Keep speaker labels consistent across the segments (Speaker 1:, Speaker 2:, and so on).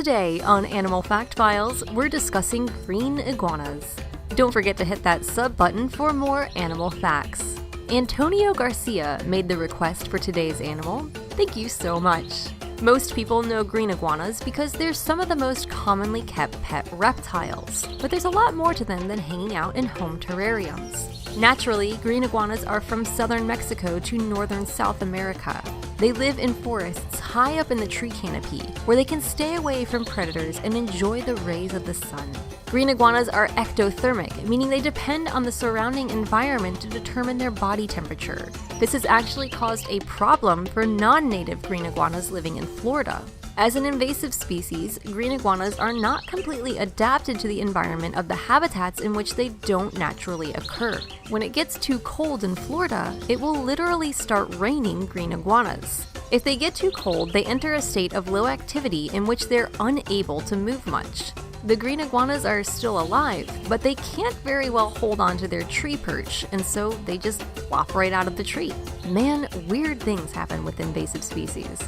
Speaker 1: Today on Animal Fact Files, we're discussing green iguanas. Don't forget to hit that sub button for more animal facts. Antonio Garcia made the request for today's animal. Thank you so much. Most people know green iguanas because they're some of the most commonly kept pet reptiles, but there's a lot more to them than hanging out in home terrariums. Naturally, green iguanas are from southern Mexico to northern South America. They live in forests high up in the tree canopy, where they can stay away from predators and enjoy the rays of the sun. Green iguanas are ectothermic, meaning they depend on the surrounding environment to determine their body temperature. This has actually caused a problem for non-native green iguanas living in Florida. As an invasive species, green iguanas are not completely adapted to the environment of the habitats in which they don't naturally occur. When it gets too cold in Florida, it will literally start raining green iguanas. If they get too cold, they enter a state of low activity in which they're unable to move much. The green iguanas are still alive, but they can't very well hold on to their tree perch, and so they just flop right out of the tree. Man, weird things happen with invasive species.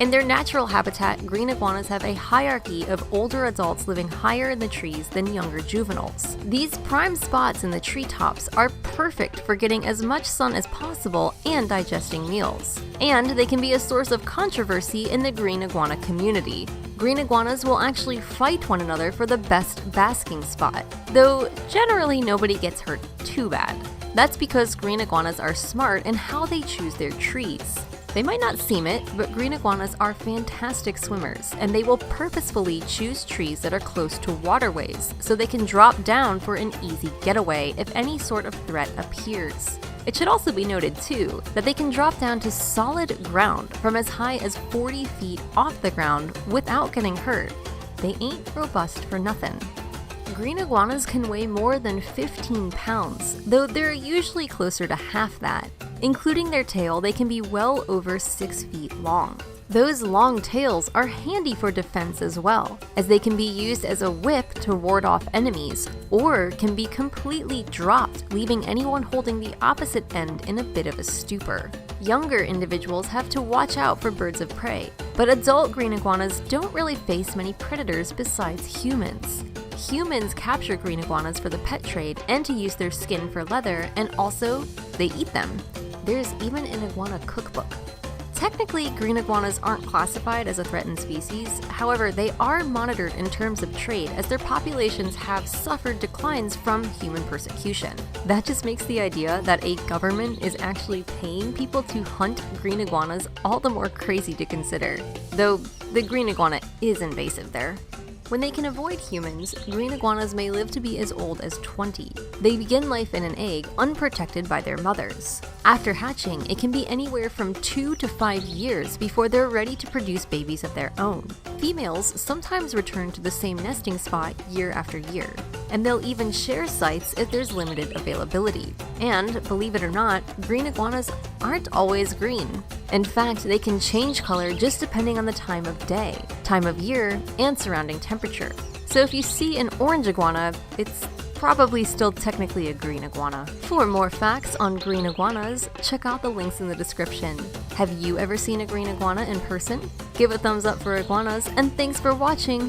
Speaker 1: In their natural habitat, green iguanas have a hierarchy of older adults living higher in the trees than younger juveniles. These prime spots in the treetops are perfect for getting as much sun as possible and digesting meals. And they can be a source of controversy in the green iguana community. Green iguanas will actually fight one another for the best basking spot, though generally nobody gets hurt too bad. That's because green iguanas are smart in how they choose their trees. They might not seem it, but green iguanas are fantastic swimmers, and they will purposefully choose trees that are close to waterways so they can drop down for an easy getaway if any sort of threat appears. It should also be noted, too, that they can drop down to solid ground from as high as 40 feet off the ground without getting hurt. They ain't robust for nothing. Green iguanas can weigh more than 15 pounds, though they're usually closer to half that. Including their tail, they can be well over 6 feet long. Those long tails are handy for defense as well, as they can be used as a whip to ward off enemies, or can be completely dropped, leaving anyone holding the opposite end in a bit of a stupor. Younger individuals have to watch out for birds of prey, but adult green iguanas don't really face many predators besides humans. Humans capture green iguanas for the pet trade and to use their skin for leather, and also, they eat them. There's even an iguana cookbook. Technically, green iguanas aren't classified as a threatened species. However, they are monitored in terms of trade as their populations have suffered declines from human persecution. That just makes the idea that a government is actually paying people to hunt green iguanas all the more crazy to consider. Though, the green iguana is invasive there. When they can avoid humans, green iguanas may live to be as old as 20. They begin life in an egg, unprotected by their mothers. After hatching, it can be anywhere from 2 to 5 years before they're ready to produce babies of their own. Females sometimes return to the same nesting spot year after year, and they'll even share sites if there's limited availability. And, believe it or not, green iguanas aren't always green. In fact, they can change color just depending on the time of day, time of year, and surrounding temperature. So if you see an orange iguana, it's probably still technically a green iguana. For more facts on green iguanas, check out the links in the description. Have you ever seen a green iguana in person? Give a thumbs up for iguanas, and thanks for watching!